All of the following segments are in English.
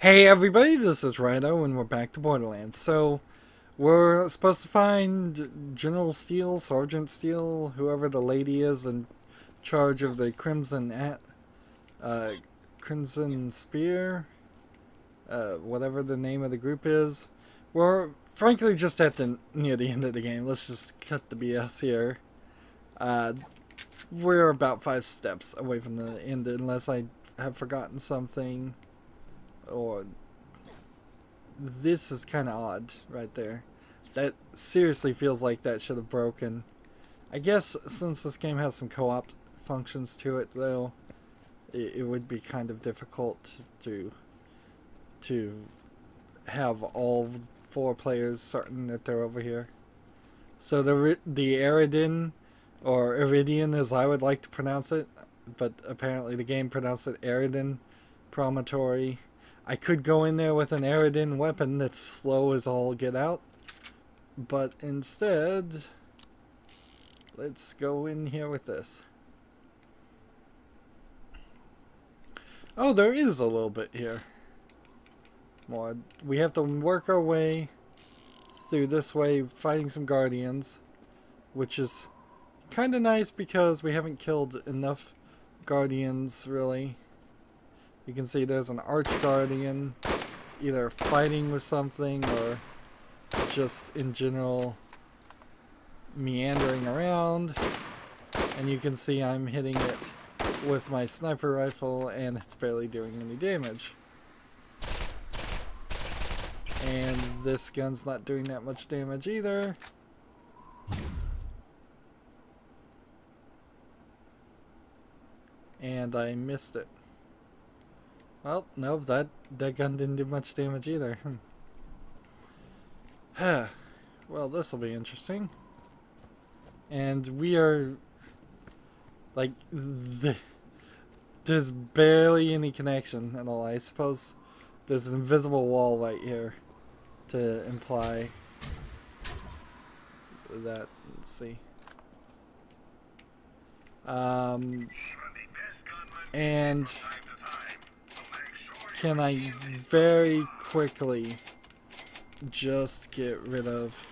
Hey everybody, this is Rydo and we're back to Borderlands. So, we're supposed to find General Steele, Sergeant Steele, whoever the lady is in charge of the Crimson Spear, whatever the name of the group is. We're frankly just near the end of the game. Let's just cut the BS here. We're about 5 steps away from the end unless I have forgotten something. Or this is kind of odd right there. That seriously feels like that should have broken. I guess since this game has some co-op functions to it, though, it would be kind of difficult to have all 4 players certain that they're over here. So the Eridian, or Iridian as I would like to pronounce it, but apparently the game pronounced it Eridian Promontory. I could go in there with an Eridian weapon that's slow as all get out, but instead, let's go in here with this. Oh, there is a little bit here. More. We have to work our way through this way, fighting some guardians, which is kind of nice because we haven't killed enough guardians, really. You can see there's an arch guardian, either fighting with something or just in general meandering around. And you can see I'm hitting it with my sniper rifle and it's barely doing any damage. And this gun's not doing that much damage either. And I missed it. Well, no, that gun didn't do much damage either. Well, this will be interesting. And we are like there's barely any connection at all. I suppose there's an invisible wall right here to imply that. Let's see. And can I very quickly just get rid of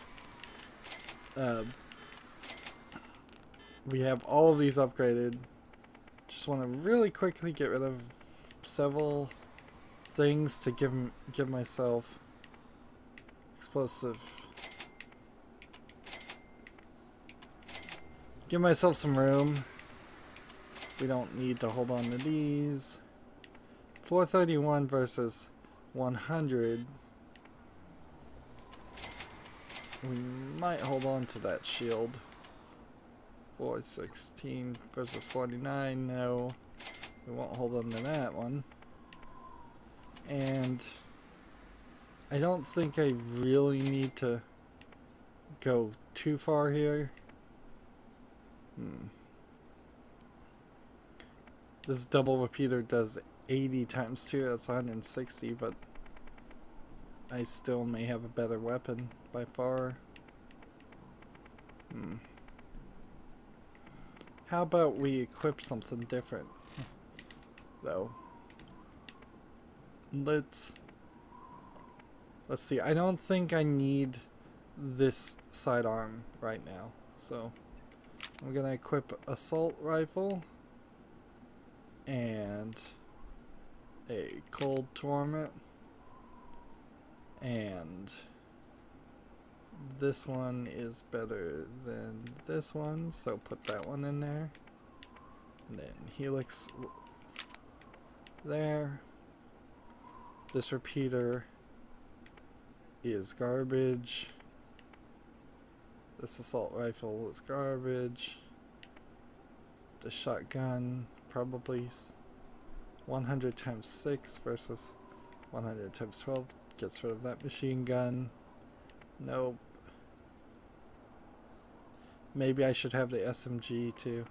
we have all of these upgraded. Just want to really quickly get rid of several things to give myself explosive. Give myself some room. We don't need to hold on to these. 431 versus 100. We might hold on to that shield. 416 versus 49. No, we won't hold on to that one. And I don't think I really need to go too far here. This double repeater does 80 times 2, that's 160, but I still may have a better weapon by far. How about we equip something different, though? Let's see. I don't think I need this sidearm right now, so I'm gonna equip assault rifle and a cold torment, and this one is better than this one, so put that one in there, and then helix there. This repeater is garbage. This assault rifle is garbage. The shotgun probably 100 times 6 versus 100 times 12 gets rid of that machine gun. Nope. Maybe I should have the SMG too.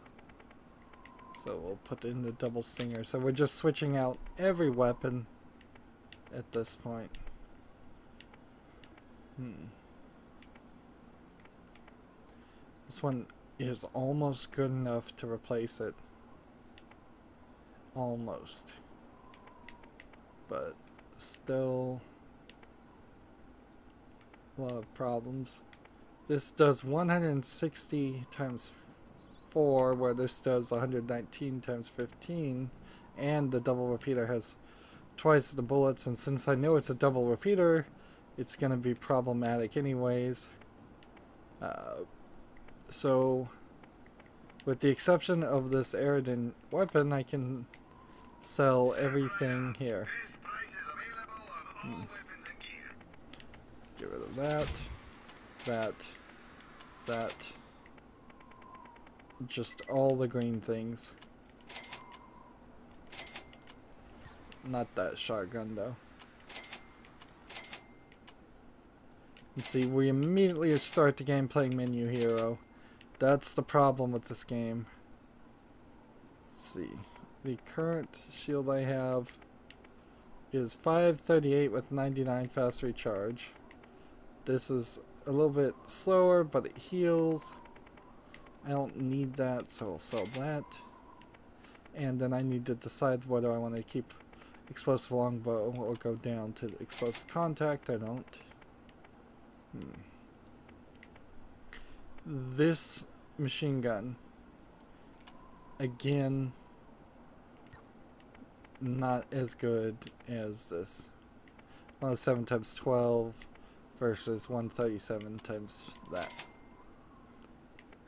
So we'll put in the double stinger. So we're just switching out every weapon at this point. This one is almost good enough to replace it. Almost. But still a lot of problems. This does 160 times 4, where this does 119 times 15, and the double repeater has twice the bullets, and since I know it's a double repeater, it's going to be problematic anyways. So, with the exception of this Aridin weapon, I can sell everything here. Get rid of that. Just all the green things. Not that shotgun though. And see, we immediately start the game playing menu hero. That's the problem with this game. Let's see. The current shield I have is 538 with 99 fast recharge. This is a little bit slower, but it heals. I don't need that, so I'll sell that. And then I need to decide whether I want to keep explosive longbow or go down to explosive contact. I don't. This machine gun, again, not as good as this. 107 times 12 versus 137 times that.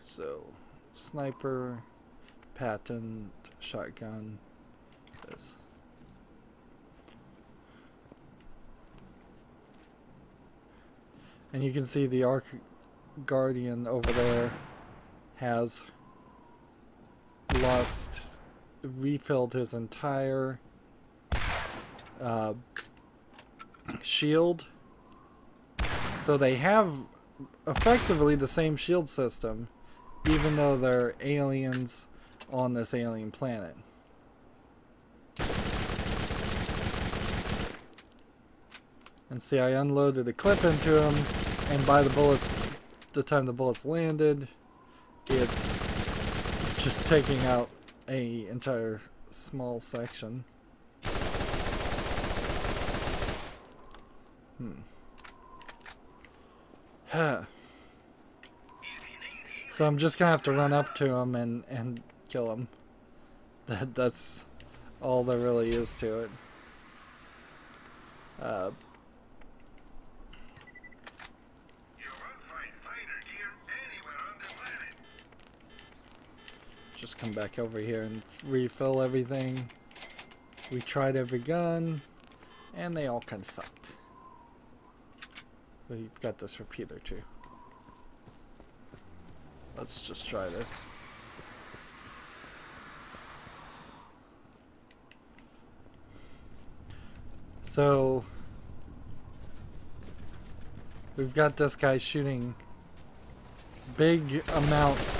So, sniper, patent, shotgun, this. And you can see the Arc Guardian over there has refilled his entire shield. So they have effectively the same shield system, even though they're aliens on this alien planet. And see, I unloaded a clip into him, and by the time the bullets landed, it's just taking out a entire small section. So I'm just gonna have to run up to him and kill him. That's all there really is to it. Just come back over here and refill everything. We tried every gun, and they all kind of sucked. We've got this repeater too. Let's just try this. So we've got this guy shooting big amounts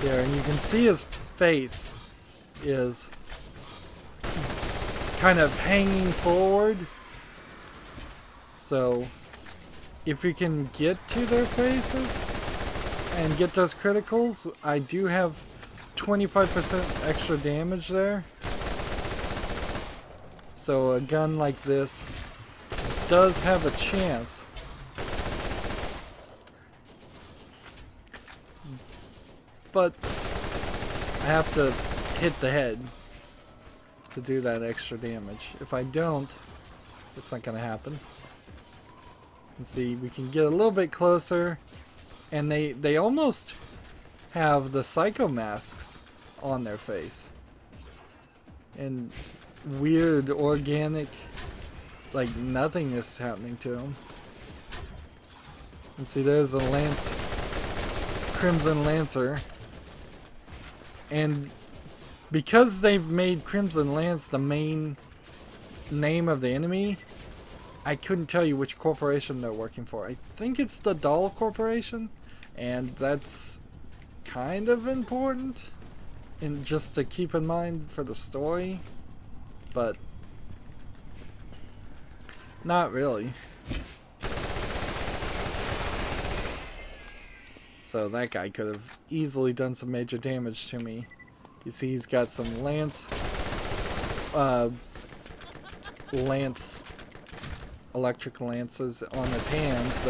here, and you can see his face is kind of hanging forward. So if you can get to their faces and get those criticals, I do have 25% extra damage there. So a gun like this does have a chance. But I have to hit the head to do that extra damage. If I don't, it's not going to happen. And see, we can get a little bit closer, and they almost have the psycho masks on their face. And weird, organic, like nothing is happening to them. And see, there's a Crimson Lancer. And because they've made Crimson Lance the main name of the enemy, I couldn't tell you which corporation they're working for. I think it's the Doll Corporation, and that's kind of important, and just to keep in mind for the story, but not really. So that guy could have easily done some major damage to me. You see, he's got some lance electric lances on his hands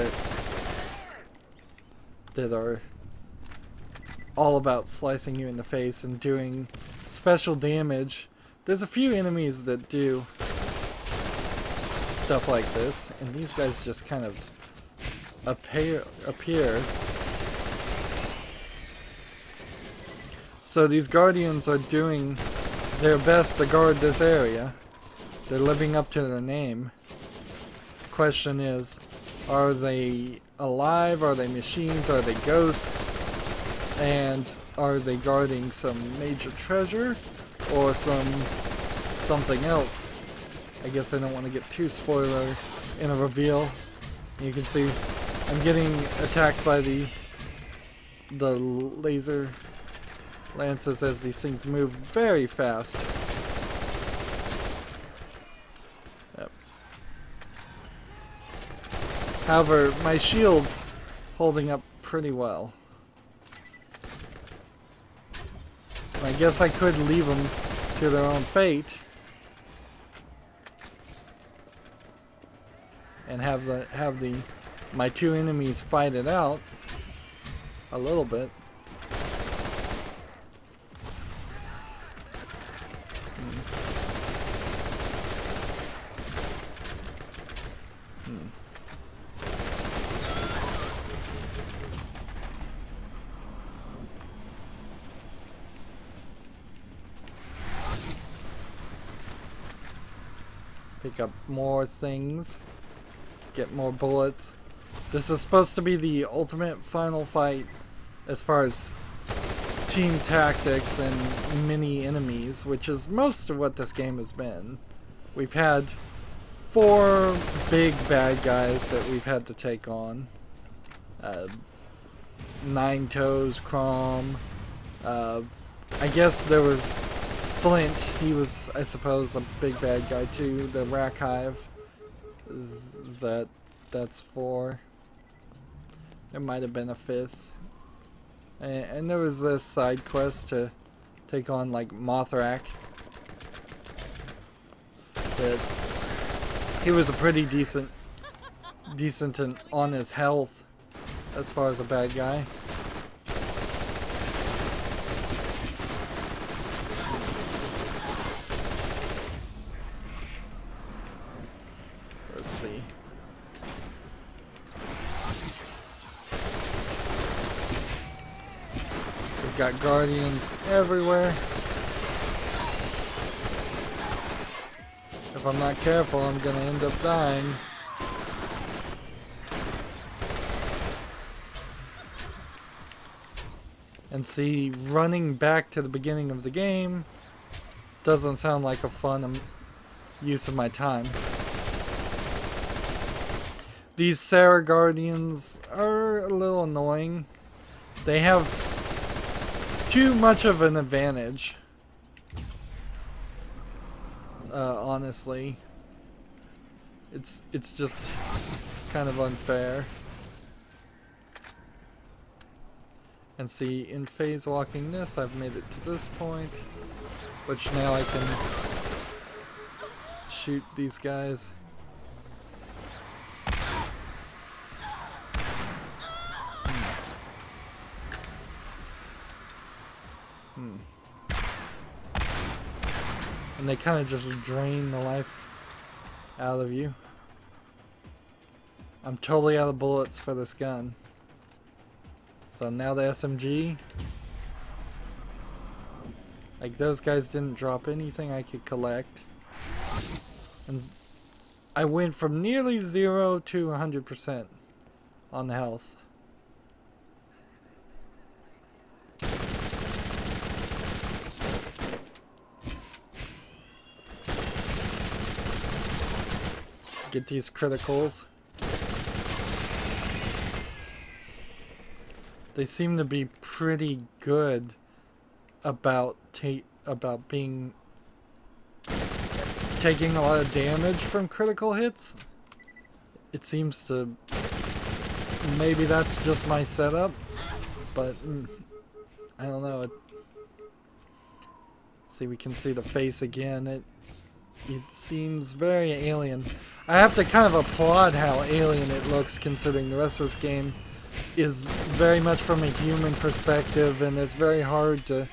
that are all about slicing you in the face and doing special damage. There's a few enemies that do stuff like this, and these guys just kind of appear. So these guardians are doing their best to guard this area. They're living up to their name. Question is, are they alive? Are they machines? Are they ghosts? And are they guarding some major treasure or something else? I guess I don't want to get too spoiler in a reveal. You can see I'm getting attacked by the laser lances as these things move very fast. Yep. However, my shield's holding up pretty well. I guess I could leave them to their own fate and have my two enemies fight it out a little bit. Pick up more things. Get more bullets. This is supposed to be the ultimate final fight as far as team tactics and mini enemies, which is most of what this game has been. We've had 4 big bad guys that we've had to take on. Nine Toes, Crom. I guess there was Flint. He was, I suppose, a big bad guy too. The Rack Hive. That's 4. There might have been a 5th. And there was this side quest to take on like Mothrak. That he was a pretty decent and on his health as far as a bad guy. Let's see. We've got guardians everywhere. If I'm not careful, I'm gonna end up dying. And see, running back to the beginning of the game doesn't sound like a fun use of my time. These Sarah Guardians are a little annoying. They have too much of an advantage. Honestly. It's just kind of unfair. And see, in phase walking this, I've made it to this point, which now I can shoot these guys. And they kind of just drain the life out of you. I'm totally out of bullets for this gun. So now the SMG. Like, those guys didn't drop anything I could collect. And I went from nearly 0 to 100% on health. Get these criticals. They seem to be pretty good about taking a lot of damage from critical hits. It seems to, maybe that's just my setup, but I don't know. See, we can see the face again. It seems very alien. I have to kind of applaud how alien it looks, considering the rest of this game is very much from a human perspective, and it's very hard to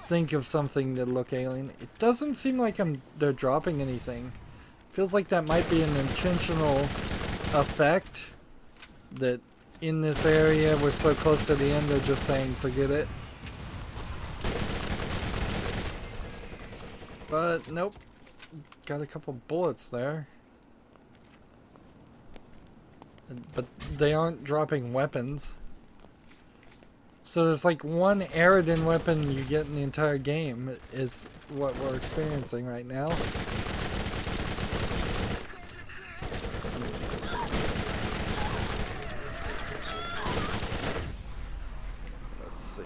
think of something that look alien. It doesn't seem like they're dropping anything. Feels like that might be an intentional effect, that in this area we're so close to the end they're just saying forget it. But nope. Got a couple bullets there. But they aren't dropping weapons. So there's like one Aridin weapon you get in the entire game is what we're experiencing right now. Let's see.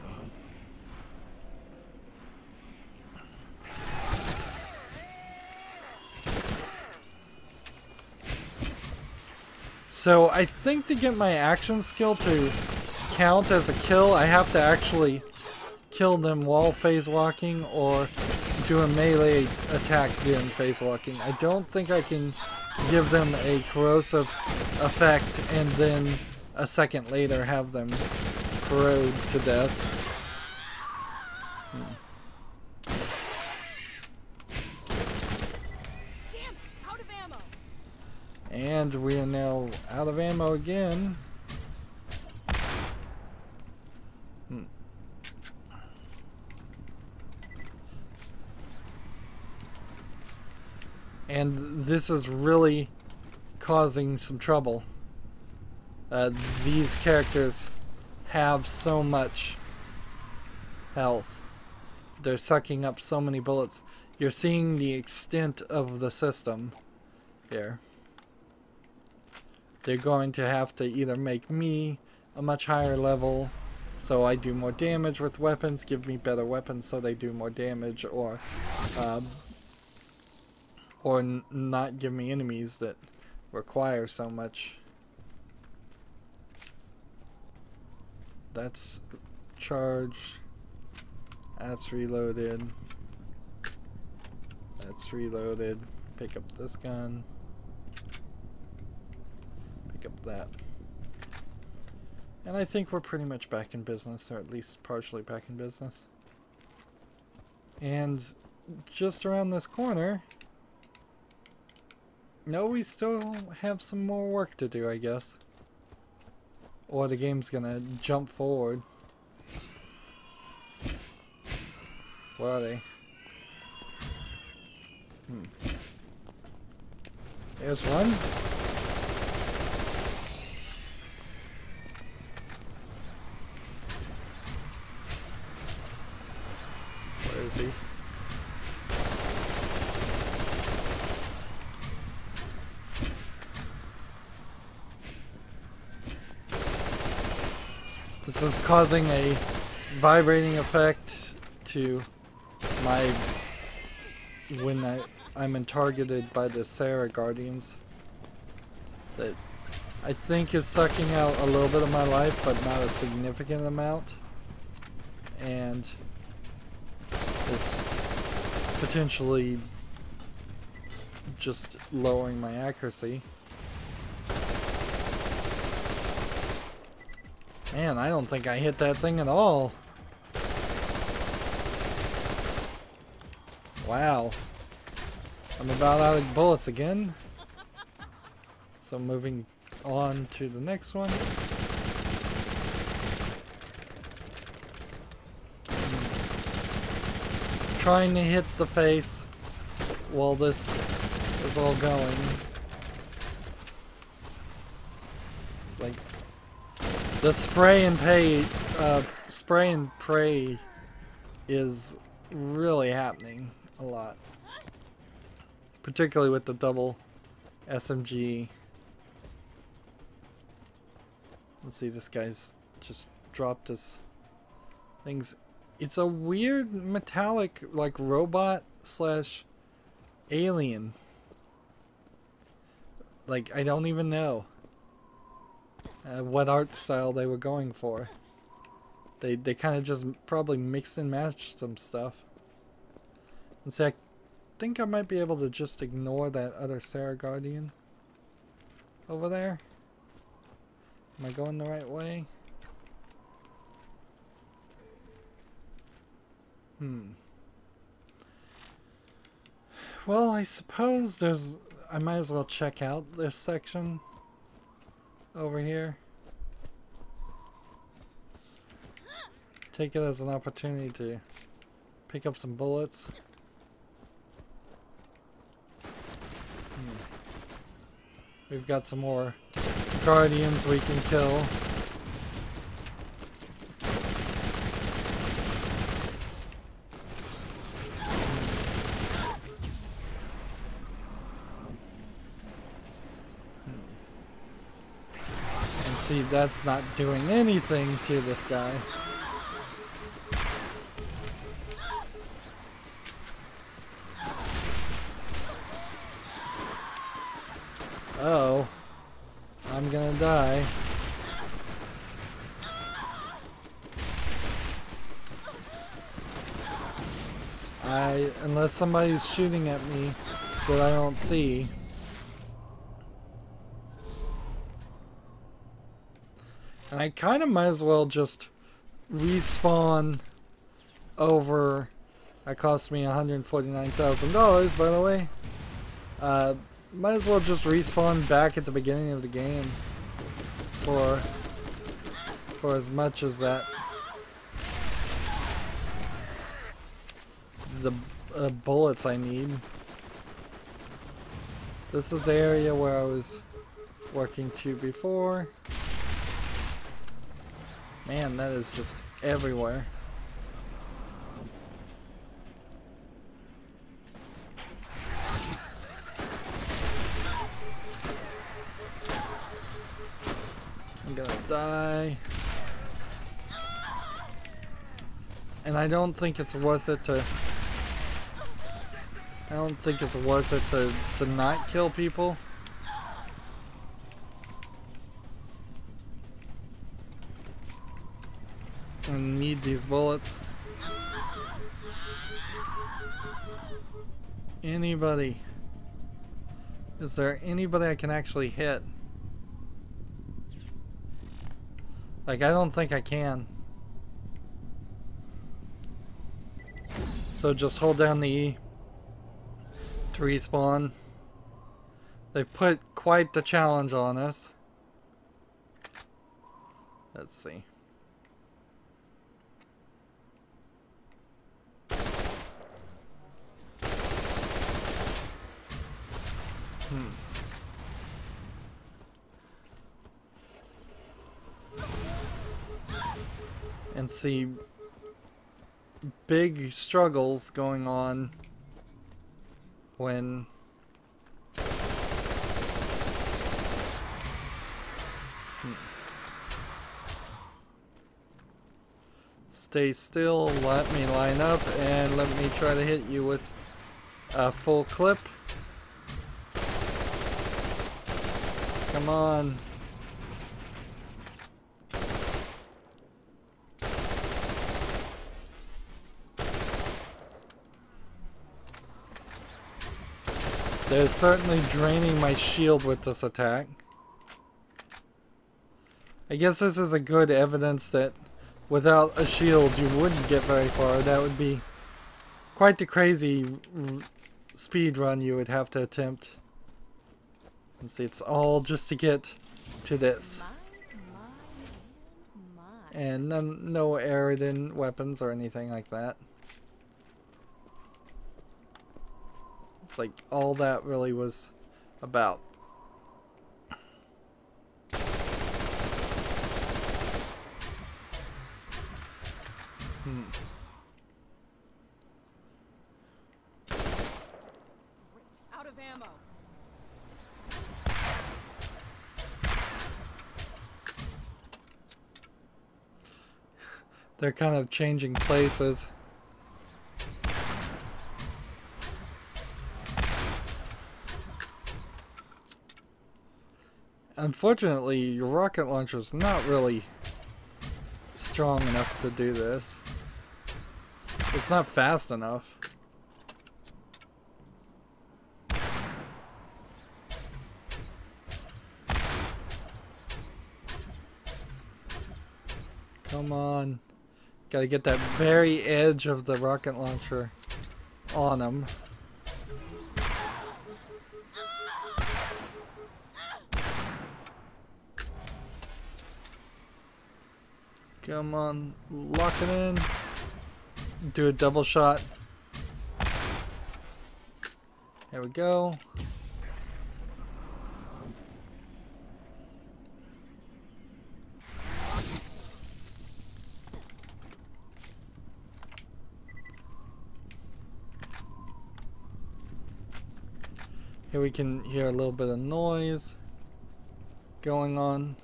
So I think to get my action skill to count as a kill, I have to actually kill them while phase walking or do a melee attack during phase walking. I don't think I can give them a corrosive effect and then a second later have them corrode to death. And we are now out of ammo again. And this is really causing some trouble. These characters have so much health. They're sucking up so many bullets. You're seeing the extent of the system here. They're going to have to either make me a much higher level so I do more damage with weapons, give me better weapons so they do more damage, or not give me enemies that require so much. That's charged. That's reloaded. That's reloaded. Pick up this gun. Up that. And I think we're pretty much back in business, or at least partially back in business. And just around this corner, no, we still have some more work to do, I guess. Or the game's gonna jump forward. Where are they? There's one. Where is he? This is causing a vibrating effect to my when I'm targeted by the Sarah Guardians that I think is sucking out a little bit of my life, but not a significant amount, and is potentially just lowering my accuracy. Man, I don't think I hit that thing at all. Wow. I'm about out of bullets again. So moving on to the next one. Trying to hit the face while this is all going. It's like the spray and pray is really happening a lot, particularly with the double SMG. Let's see, this guy's just dropped his things. It's a weird metallic, like, robot slash alien. Like, I don't even know what art style they were going for. They kind of just probably mixed and matched some stuff. And see, think I might be able to just ignore that other Sarah Guardian over there. Am I going the right way? Well, I suppose I might as well check out this section over here. Take it as an opportunity to pick up some bullets. We've got some more guardians we can kill. And see, that's not doing anything to this guy. Oh, I'm gonna die. Unless somebody's shooting at me that I don't see. And I kind of might as well just respawn over. That cost me $149,000, by the way. Might as well just respawn back at the beginning of the game for as much as that the bullets I need. This is the area where I was working to before. Man, that is just everywhere. I'm gonna die. And I don't think it's worth it to... to not kill people. I need these bullets. Anybody? Is there anybody I can actually hit? Like, I don't think I can. So just hold down the E to respawn. They put quite the challenge on us. Let's see. And see big struggles going on when stay still, let me line up, and let me try to hit you with a full clip. Come on. They're certainly draining my shield with this attack. I guess this is a good evidence that without a shield you wouldn't get very far. That would be quite the crazy speed run you would have to attempt. And see, it's all just to get to this. And no Aridin weapons or anything like that. It's like all that really was about. Out of ammo. They're kind of changing places. Unfortunately, your rocket launcher is not really strong enough to do this. It's not fast enough. Come on. Gotta get that very edge of the rocket launcher on him. Come on, lock it in. Do a double shot. There we go. Here we can hear a little bit of noise going on.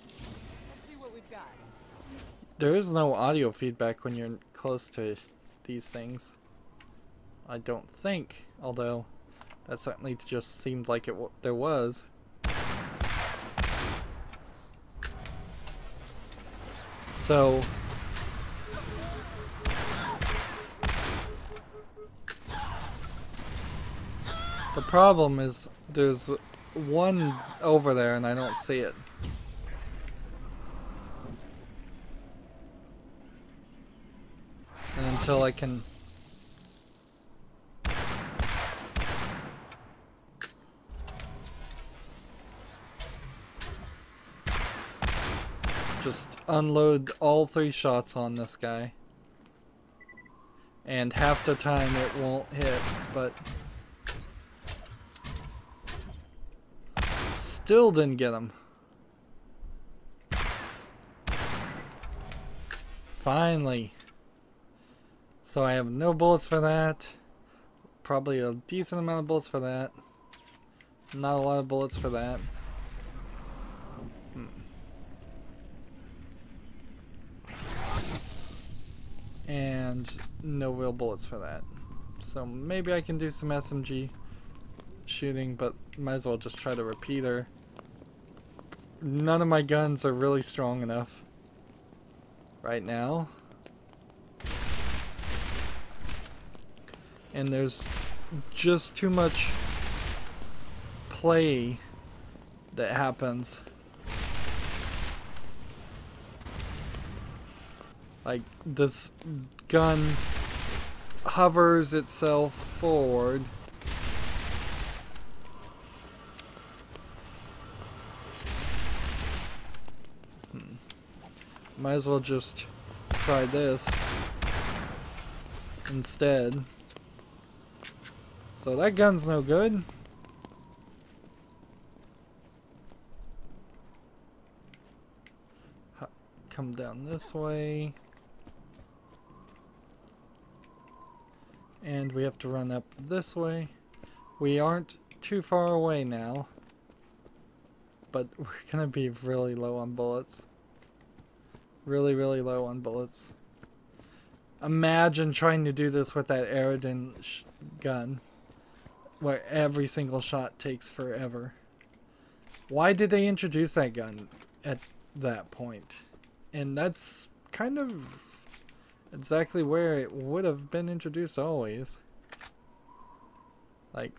Let's see what we've got. There is no audio feedback when you're close to these things. I don't think, although that certainly just seemed like there was. So the problem is there's one over there and I don't see it. And until I can just unload all 3 shots on this guy. And half the time it won't hit, but still didn't get him. Finally. So I have no bullets for that. Probably a decent amount of bullets for that. Not a lot of bullets for that. And no real bullets for that. So maybe I can do some SMG shooting, but might as well just try the repeater. None of my guns are really strong enough right now. And there's just too much play that happens. Like, this gun hovers itself forward. Might as well just try this instead. So that gun's no good. Come down this way. And we have to run up this way. We aren't too far away now. But we're gonna be really low on bullets. Really, really low on bullets. Imagine trying to do this with that Aerodin gun. Where every single shot takes forever. Why did they introduce that gun at that point? And that's kind of exactly where it would have been introduced always. Like,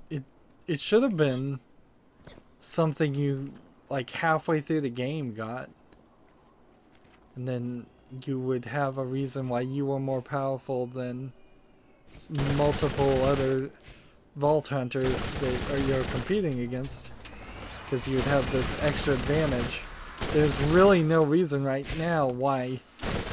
it should have been something you, like, halfway through the game got. And then you would have a reason why you were more powerful than multiple other vault hunters that you're competing against. Because you would have this extra advantage. There's really no reason right now why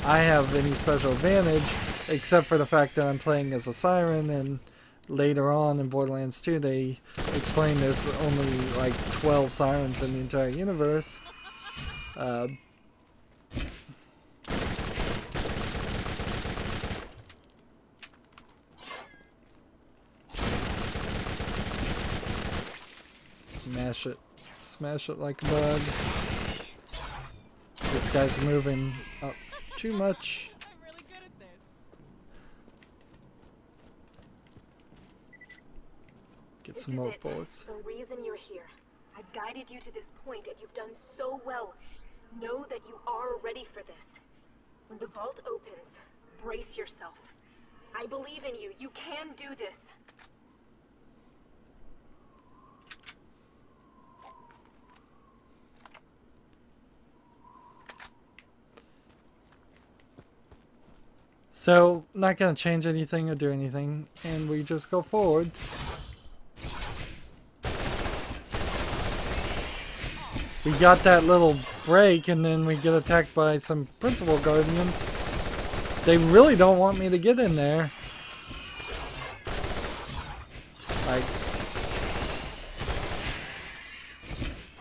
I have any special advantage, except for the fact that I'm playing as a siren, and later on in Borderlands 2 they explain there's only like 12 sirens in the entire universe. Smash it. Smash it like a bug. This guy's moving up too much. I'm really good at this. Get some more bullets. The reason you're here. I've guided you to this point and you've done so well. Know that you are ready for this. When the vault opens, brace yourself. I believe in you. You can do this. So, not going to change anything or do anything, and we just go forward. We got that little break, and then we get attacked by some principal guardians. They really don't want me to get in there. Like,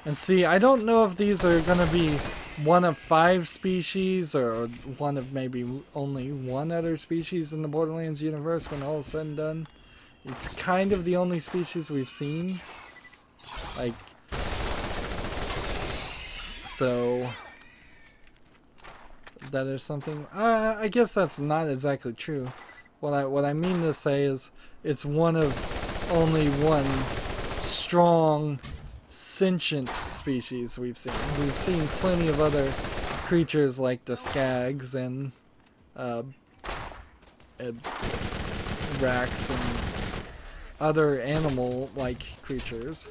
and see, I don't know if these are going to be one of 5 species or one of maybe only one other species in the Borderlands universe when all is said and done. It's kind of the only species we've seen. Like, so that is something. I guess that's not exactly true. What I mean to say is it's one of only one strong sentient species we've seen. We've seen plenty of other creatures like the skags and racks and other animal-like creatures.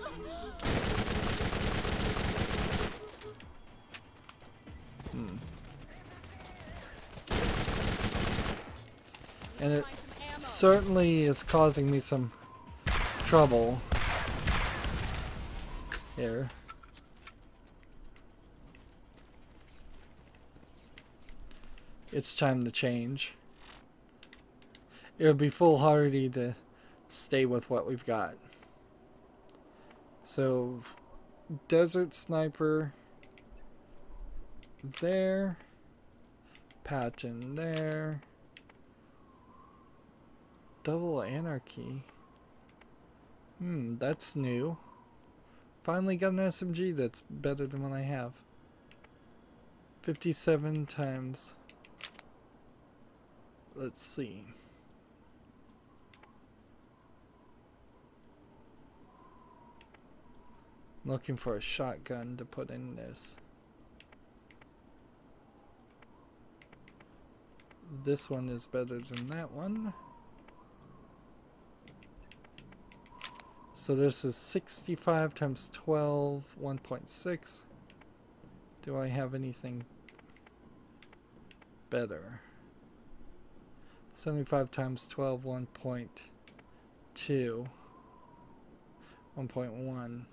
And it certainly is causing me some trouble here. It's time to change. It would be foolhardy to stay with what we've got. So, desert sniper there, Patton there, double anarchy. That's new. Finally got an SMG that's better than what I have. 57 times. Let's see. I'm looking for a shotgun to put in this. This one is better than that one. So this is 65 times 12, 1.6. Do I have anything better? 75 times 12, 1.2. 1.1.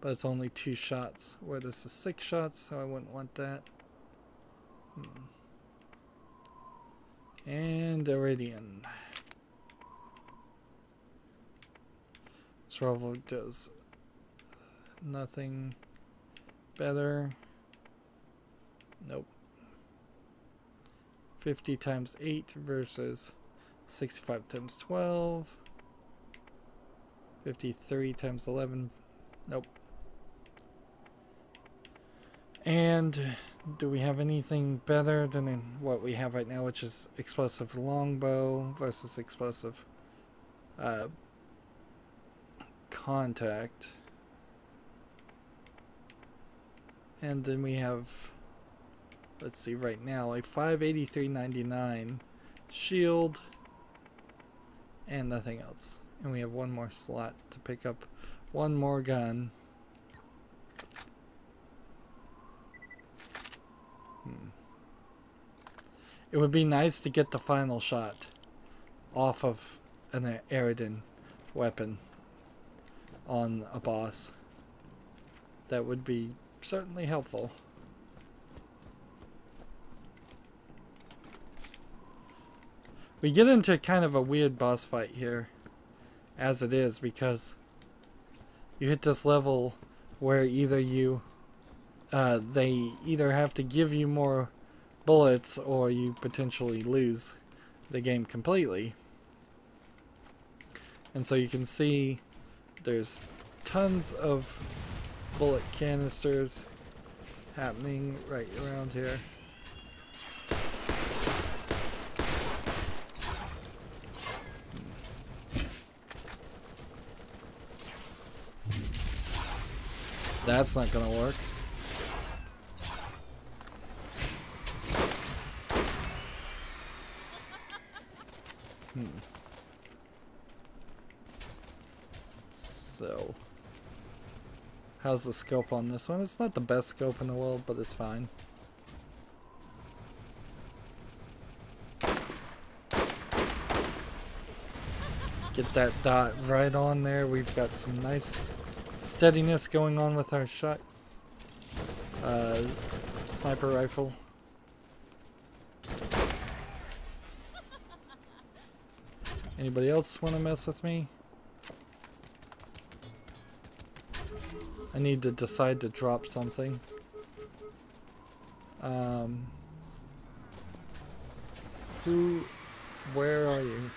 But it's only 2 shots, where this is 6 shots, so I wouldn't want that. And Iridian. Travel does nothing better. Nope. 50 times 8 versus 65 times 12. 53 times 11. Nope. And do we have anything better than what we have right now, which is explosive longbow versus explosive contact? And then we have, let's see, right now a 583.99 shield and nothing else. And we have one more slot to pick up one more gun. It would be nice to get the final shot off of an Eridan weapon on a boss. That would be certainly helpful. We get into kind of a weird boss fight here as it is, because you hit this level where either you they either have to give you more bullets or you potentially lose the game completely. And so you can see there's tons of bullet canisters happening right around here. That's not gonna work. So, how's the scope on this one? It's not the best scope in the world, but it's fine. Get that dot right on there. We've got some nice steadiness going on with our shot. Sniper rifle. Anybody else want to mess with me? I need to decide to drop something. Where are you?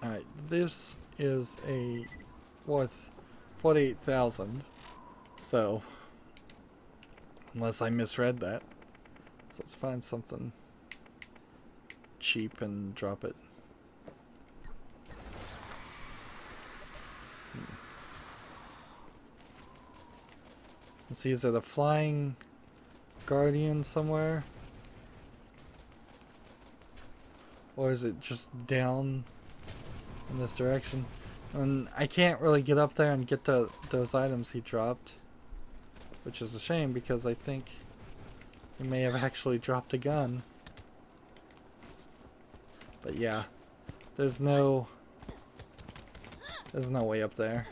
Alright, this is a worth 48,000. So, unless I misread that. So let's find something cheap and drop it. Let's see, is it a flying guardian somewhere? Or is it just down in this direction? And I can't really get up there and get those items he dropped. Which is a shame because I think he may have actually dropped a gun. But yeah, there's no way up there.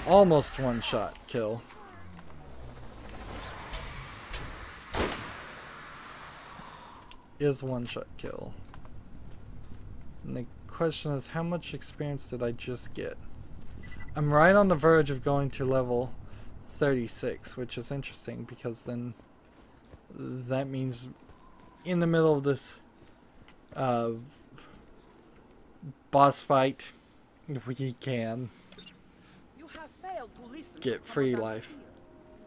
Almost one shot kill. Is one shot kill. And the question is, how much experience did I just get? I'm right on the verge of going to level 36, which is interesting because then that means in the middle of this boss fight, we can get free life.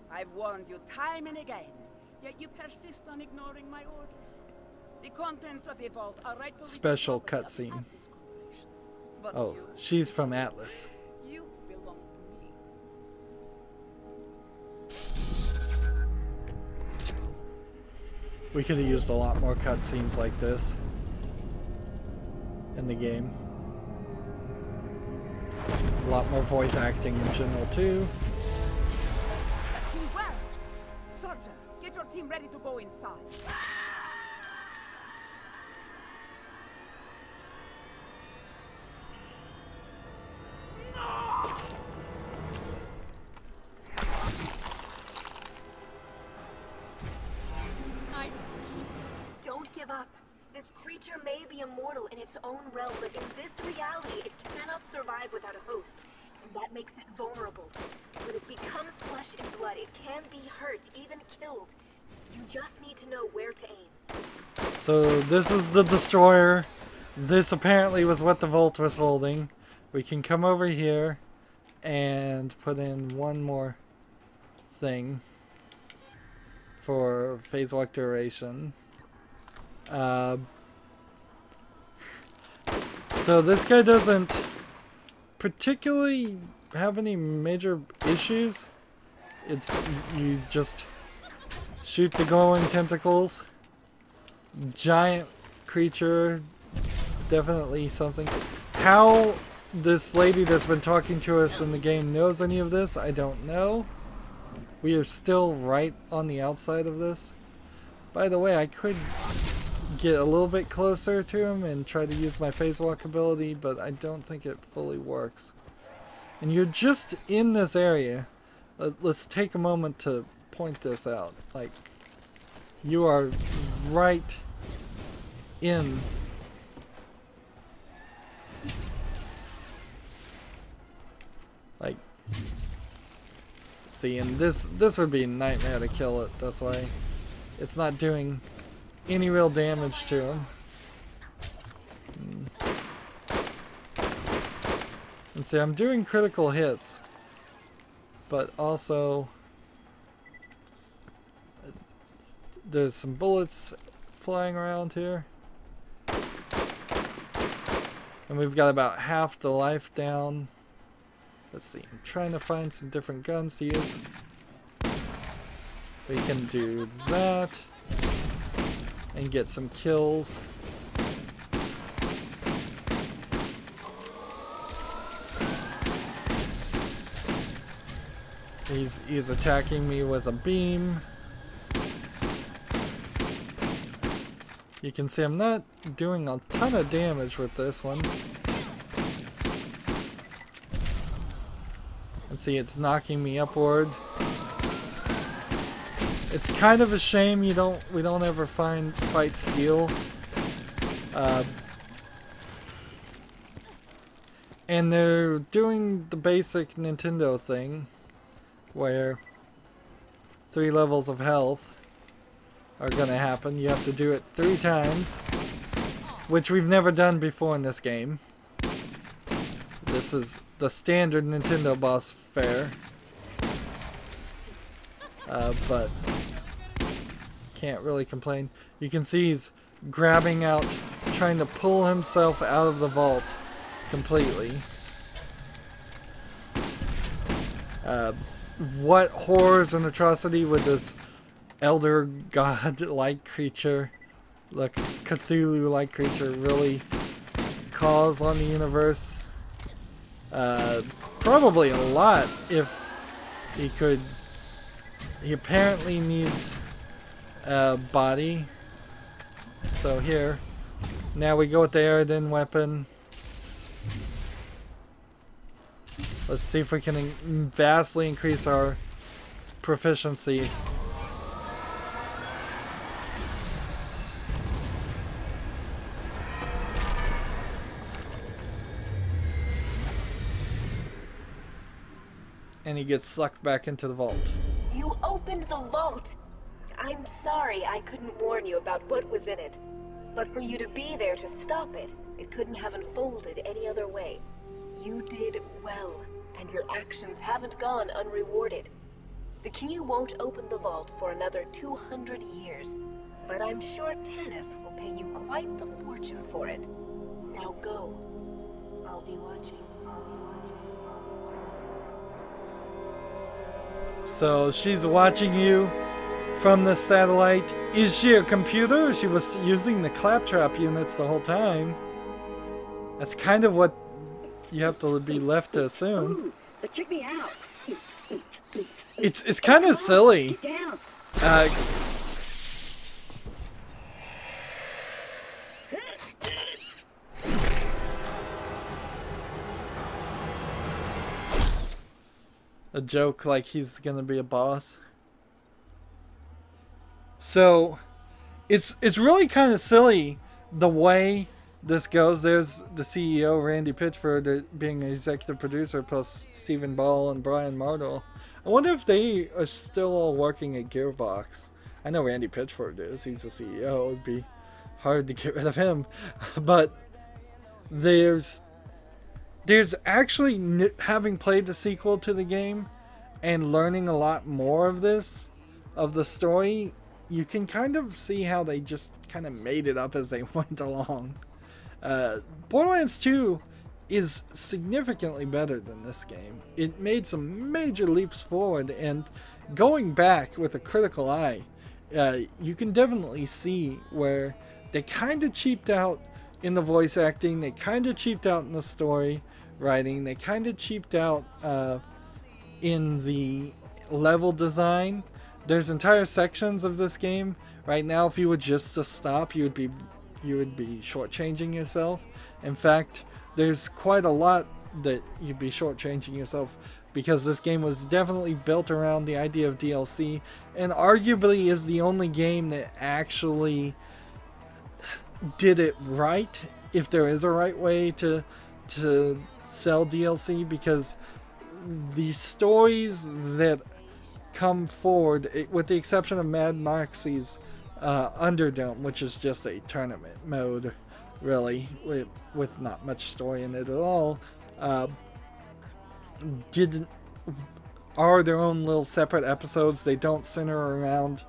I've warned you time and again, yet you persist on ignoring my orders. The contents of the vault are rightfully special cutscene. Oh, she's from Atlas. You belong to me. We could have used a lot more cutscenes like this in the game. A lot more voice acting in general too. Sergeant, get your team ready to go inside. Don't give up. This creature may be immortal in its own realm, but in this reality, it cannot survive without a host. And that makes it vulnerable. When it becomes flesh and blood, it can be hurt, even killed. You just need to know where to aim. So this is the destroyer. This apparently was what the vault was holding. We can come over here and put in one more thing for phase walk duration. So this guy doesn't particularly have any major issues. It's you just shoot the glowing tentacles. Giant creature, definitely something. How this lady that's been talking to us in the game knows any of this, I don't know. We are still right on the outside of this. By the way, I could get a little bit closer to him and try to use my phase walk ability, but I don't think it fully works. And you're just in this area. Let's take a moment to point this out. Like, you are right in. Like, see, and this would be a nightmare to kill it. That's why it's not doing any real damage to him. And see, I'm doing critical hits, but also there's some bullets flying around here. And we've got about half the life down. Let's see, I'm trying to find some different guns to use. We can do that and get some kills. He's attacking me with a beam. You can see I'm not doing a ton of damage with this one. And see, it's knocking me upward. It's kind of a shame we don't ever fight steel. And they're doing the basic Nintendo thing where 3 levels of health are gonna happen. You have to do it 3 times, which we've never done before in this game. This is the standard Nintendo boss fare. But can't really complain. You can see he's grabbing out, trying to pull himself out of the vault completely. What horrors and atrocity would this elder god-like creature, like Cthulhu-like creature, really cause on the universe? Probably a lot if he could. He apparently needs a body. So here, now we go with the Aridin weapon. Let's see if we can vastly increase our proficiency. And he gets sucked back into the vault. You opened the vault! I'm sorry I couldn't warn you about what was in it. But for you to be there to stop it, it couldn't have unfolded any other way. You did well, and your actions haven't gone unrewarded. The key won't open the vault for another 200 years, but I'm sure Tanis will pay you quite the fortune for it. Now go. I'll be watching. So she's watching you from the satellite. Is she a computer? She was using the claptrap units the whole time. That's kind of what you have to be left to assume. Ooh, but check me out. It's kind of silly. A joke like he's gonna be a boss. So it's really kind of silly the way this goes. There's the CEO, Randy Pitchford, being an executive producer, plus Stephen Ball and Brian Mardell. I wonder if they are still all working at Gearbox. I know Randy Pitchford is. He's the CEO. It would be hard to get rid of him. But there's actually, having played the sequel to the game and learning a lot more of the story, you can kind of see how they just kind of made it up as they went along. Borderlands 2 is significantly better than this game. It made some major leaps forward, and going back with a critical eye, you can definitely see where they kind of cheaped out in the voice acting, they kind of cheaped out in the story writing, they kind of cheaped out in the level design. There's entire sections of this game right now, if you were just to stop, you would be shortchanging yourself. In fact, there's quite a lot that you'd be shortchanging yourself, because this game was definitely built around the idea of DLC, and arguably is the only game that actually did it right, if there is a right way to sell DLC, because the stories that come forward, with the exception of Mad Moxie's Underdome, which is just a tournament mode, really, with not much story in it at all, are their own little separate episodes. They don't center around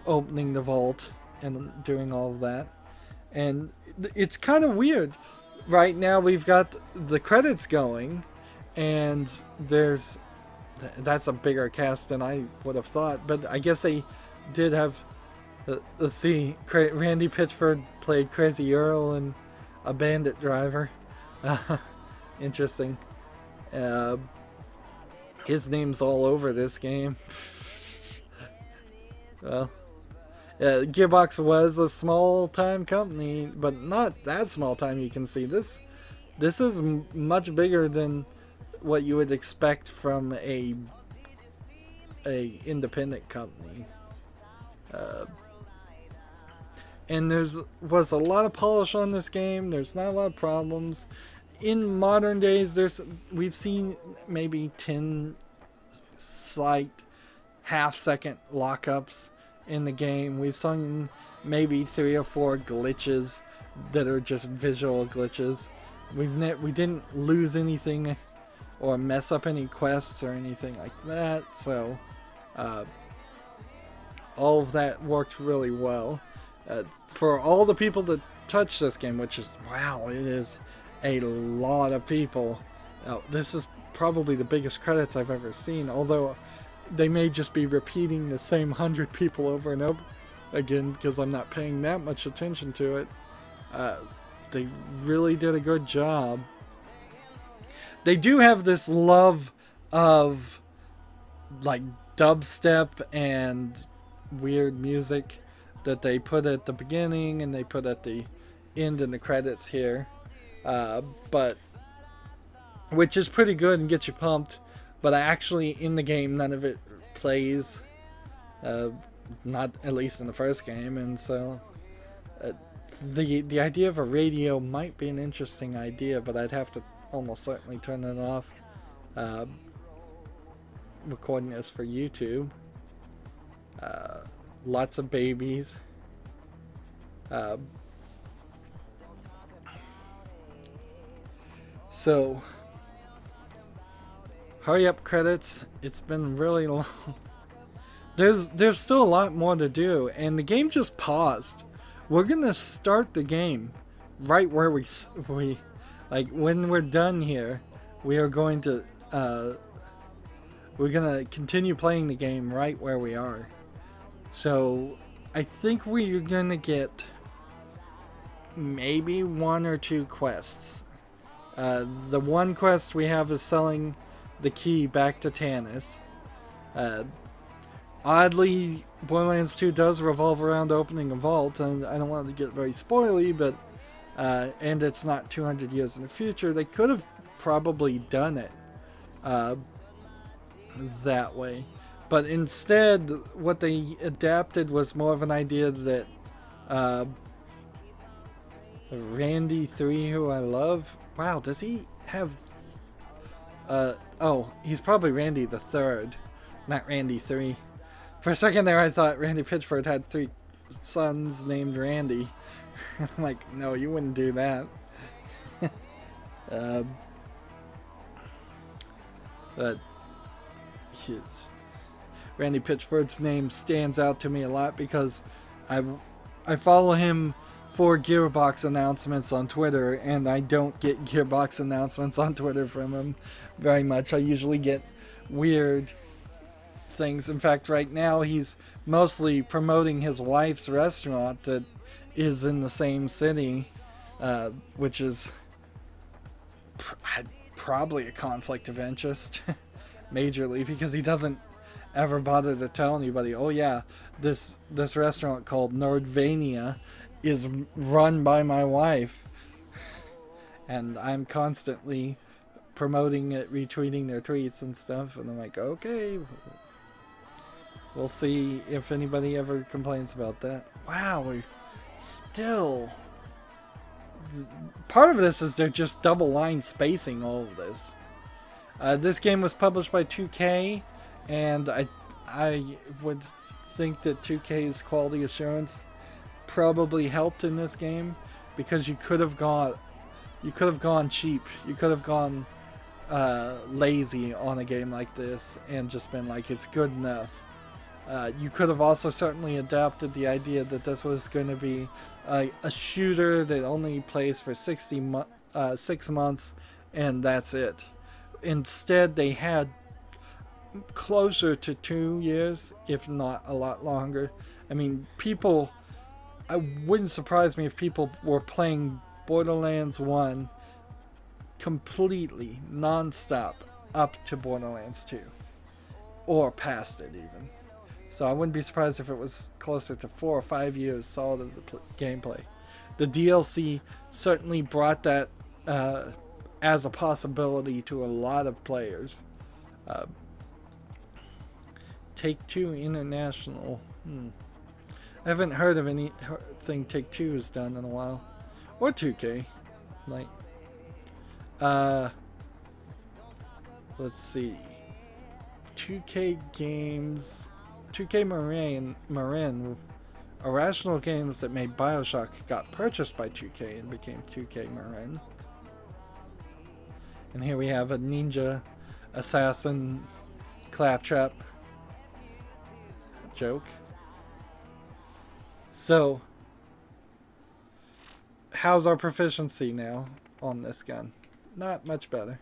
opening the vault and doing all of that. And it's kind of weird. Right now we've got the credits going, and that's a bigger cast than I would have thought, but I guess they did have, let's see, Randy Pitchford played Crazy Earl and a bandit driver. Interesting. His name's all over this game. Well, yeah, Gearbox was a small-time company, but not that small-time. You can see this. This is much bigger than what you would expect from a independent company. And was a lot of polish on this game. There's not a lot of problems. In modern days, we've seen maybe 10 slight half-second lockups in the game. We've seen maybe 3 or 4 glitches that are just visual glitches. We didn't lose anything or mess up any quests or anything like that. So all of that worked really well. For all the people that touch this game, which is, wow, it is a lot of people. Now, this is probably the biggest credits I've ever seen, although they may just be repeating the same 100 people over and over again because I'm not paying that much attention to it. They really did a good job. They do have this love of like dubstep and weird music that they put at the beginning and they put at the end in the credits here, but which is pretty good and gets you pumped. But actually in the game none of it plays, not at least in the first game, and so the idea of a radio might be an interesting idea, but I'd have to almost certainly turn it off. Recording this for YouTube. Lots of babies. So hurry up credits. It's been really long. There's still a lot more to do, and the game just paused. We're gonna start the game right where we like when we're done here. We are going to we're gonna continue playing the game right where we are. So I think we're gonna get maybe 1 or 2 quests. The one quest we have is selling the key back to Tannis. Oddly, Borderlands 2 does revolve around opening a vault, and I don't want to get very spoily, but and it's not 200 years in the future. They could have probably done it that way. But instead, what they adapted was more of an idea that Randy 3, who I love. Wow, does he have... oh, he's probably Randy the 3rd, not Randy 3. For a second there, I thought Randy Pitchford had 3 sons named Randy. I'm like, no, you wouldn't do that. But... Randy Pitchford's name stands out to me a lot because I follow him for Gearbox announcements on Twitter, and I don't get Gearbox announcements on Twitter from him very much. I usually get weird things. In fact, right now he's mostly promoting his wife's restaurant that is in the same city, which is probably a conflict of interest majorly, because he doesn't ever bother to tell anybody, oh yeah, this restaurant called Nordvania is run by my wife, and I'm constantly promoting it, retweeting their tweets and stuff, and I'm like, okay, we'll see if anybody ever complains about that. Wow, we still... Part of this is they're just double line spacing all of this. This game was published by 2K, and I would think that 2K's quality assurance probably helped in this game, because you could have gone cheap. You could have gone lazy on a game like this and just been like, it's good enough. You could have also certainly adapted the idea that this was going to be a shooter that only plays for 6 months and that's it. Instead, they had closer to 2 years, if not a lot longer. I mean, it wouldn't surprise me if people were playing Borderlands 1 completely, non-stop, up to Borderlands 2. Or past it, even. So I wouldn't be surprised if it was closer to 4 or 5 years solid of the gameplay. The DLC certainly brought that as a possibility to a lot of players. Take-Two International. I haven't heard of anything Take-Two has done in a while. Or 2K. Like, let's see. 2K Games, 2K Marin, Irrational Games that made Bioshock got purchased by 2K and became 2K Marin. And here we have a ninja assassin claptrap joke. So, how's our proficiency now on this gun? Not much better.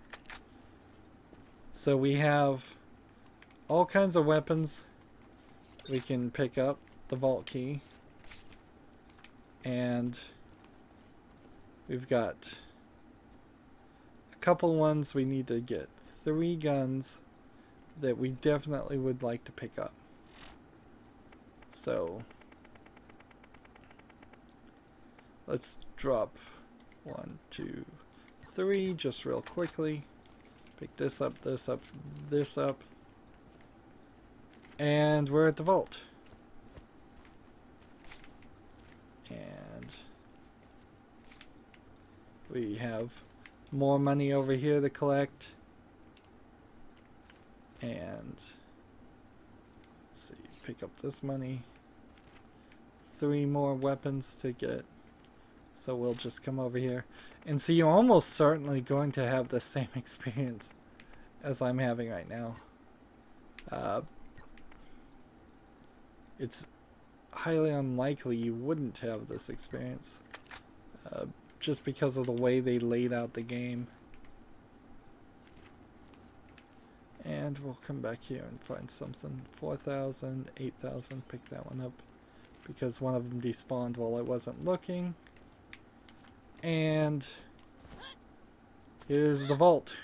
So we have all kinds of weapons we can pick up, the vault key, and we've got a couple ones we need to get. 3 guns that we definitely would like to pick up. So let's drop 1, 2, 3 just real quickly. Pick this up, this up, this up. And we're at the vault. And we have more money over here to collect. And let's see, pick up this money. 3 more weapons to get. So we'll just come over here. And see, you're almost certainly going to have the same experience as I'm having right now. It's highly unlikely you wouldn't have this experience. Just because of the way they laid out the game. And we'll come back here and find something. 4,000, 8,000, pick that one up. Because one of them despawned while I wasn't looking. And here's the vault.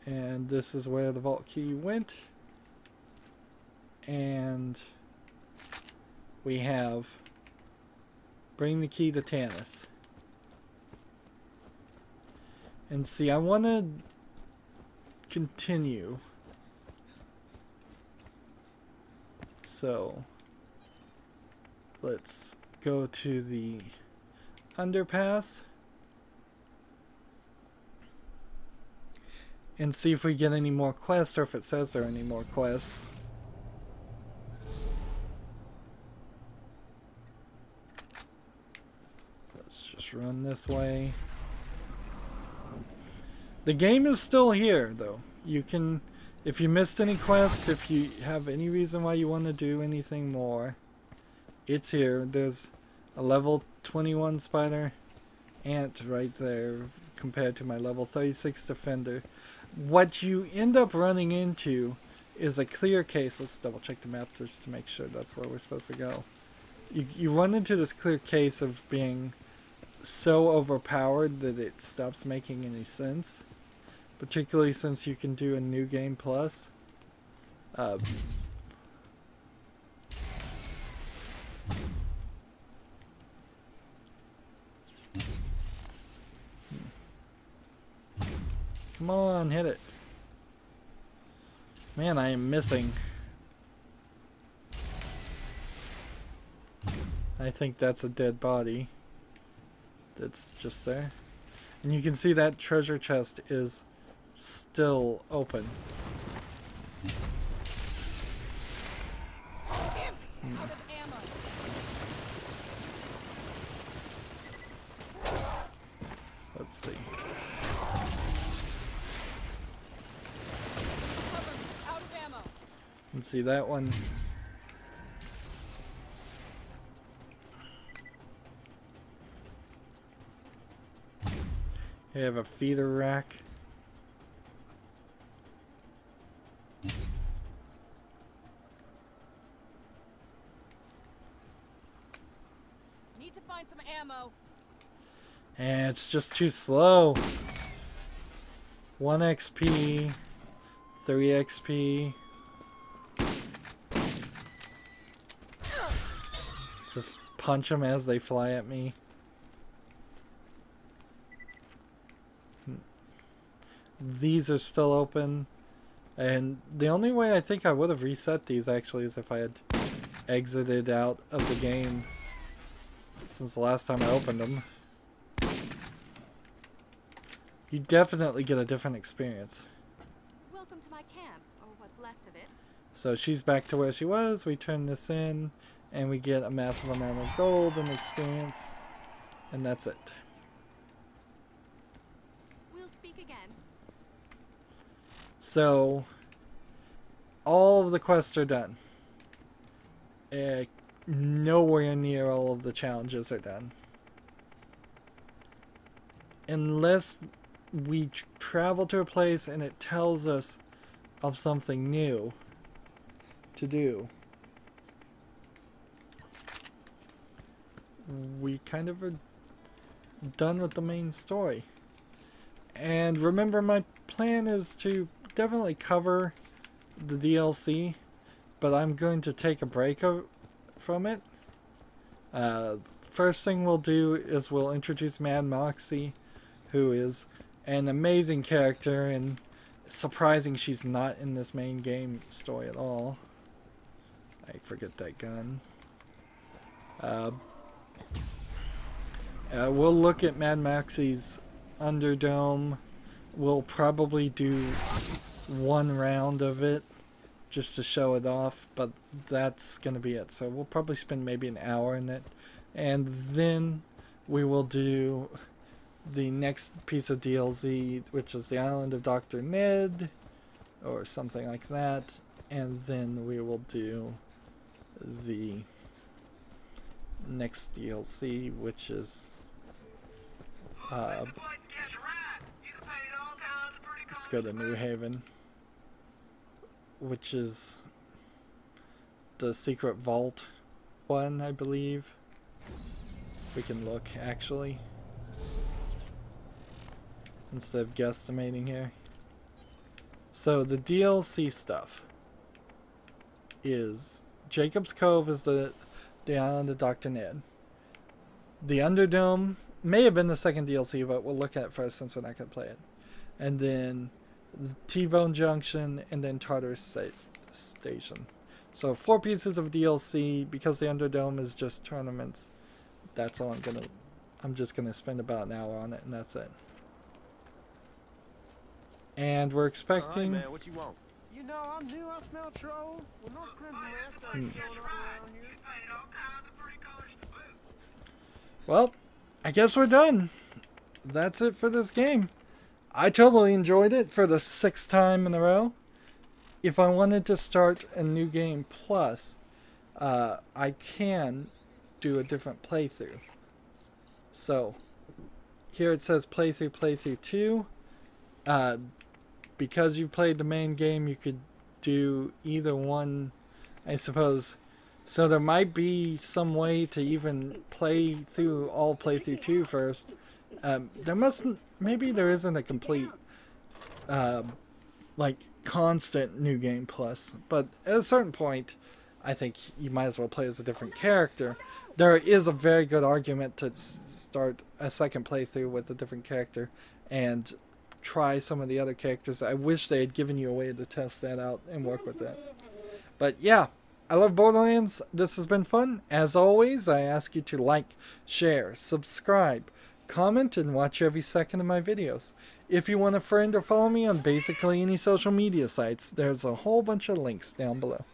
And this is where the vault key went. And we have bring the key to Tannis. And see, I want to continue. So let's go to the underpass and see if we get any more quests, or if it says there are any more quests. Let's just run this way. The game is still here, though. You can, if you missed any quests, if you have any reason why you want to do anything more, it's here. There's a level 21 spider ant right there compared to my level 36 defender. What you end up running into is a clear case. Let's double check the map just to make sure that's where we're supposed to go. You run into this clear case of being so overpowered that it stops making any sense. Particularly since you can do a new game plus. Come on, hit it. Man, I am missing. I think that's a dead body. That's just there. And you can see that treasure chest is still open. Damn it! Out of ammo. Let's see. Cover me. Out of ammo. You can see that one. You have a feeder rack. Need to find some ammo. And it's just too slow. 1 XP, 3 XP. Just punch them as they fly at me. These are still open. And the only way I think I would have reset these actually is if I had exited out of the game since the last time I opened them. You definitely get a different experience. Welcome to my camp, or what's left of it. So she's back to where she was. We turn this in and we get a massive amount of gold and experience. And that's it. We'll speak again. So all of the quests are done. Nowhere near all of the challenges are done. Unless we travel to a place and it tells us of something new to do, we kind of are done with the main story. And remember, my plan is to definitely cover the DLC, but I'm going to take a break from it. First thing we'll do is we'll introduce Mad Moxie, who is an amazing character, and surprising she's not in this main game story at all. I forget that gun. We'll look at Mad Moxie's Underdome. We'll probably do one round of it just to show it off, but that's going to be it. So we'll probably spend maybe an hour in it, and then we will do the next piece of DLC, which is the Island of Dr. Ned, or something like that, and then we will do the next DLC, which is let's go to New Haven, which is the secret vault one, I believe. We can look actually instead of guesstimating here. So the DLC stuff is Jacob's Cove is the island of Dr. Ned. The Underdome may have been the second DLC, but we'll look at it first since we're not going to play it. And then T-Bone Junction, and then Tartarus Station. So 4 pieces of DLC. Because the Underdome is just tournaments, that's all I'm just gonna spend about an hour on it, and that's it. And we're expecting. Hey man, what you want? You know, I knew I smelled troll when those crimson rats started showing up around here. Well, I guess we're done. That's it for this game. I totally enjoyed it for the 6th time in a row. If I wanted to start a new game plus, I can do a different playthrough. So, here it says playthrough 2. Because you played the main game, you could do either one, I suppose. So there might be some way to even play through 2 first. Maybe there isn't a complete, like, constant new game plus. But at a certain point, I think you might as well play as a different character. There is a very good argument to start a second playthrough with a different character and try some of the other characters. I wish they had given you a way to test that out and work with that. But yeah, I love Borderlands. This has been fun. As always, I ask you to like, share, subscribe, comment, and watch every second of my videos. If you want a friend or follow me on basically any social media sites, there's a whole bunch of links down below.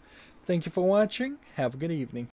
Thank you for watching. Have a good evening.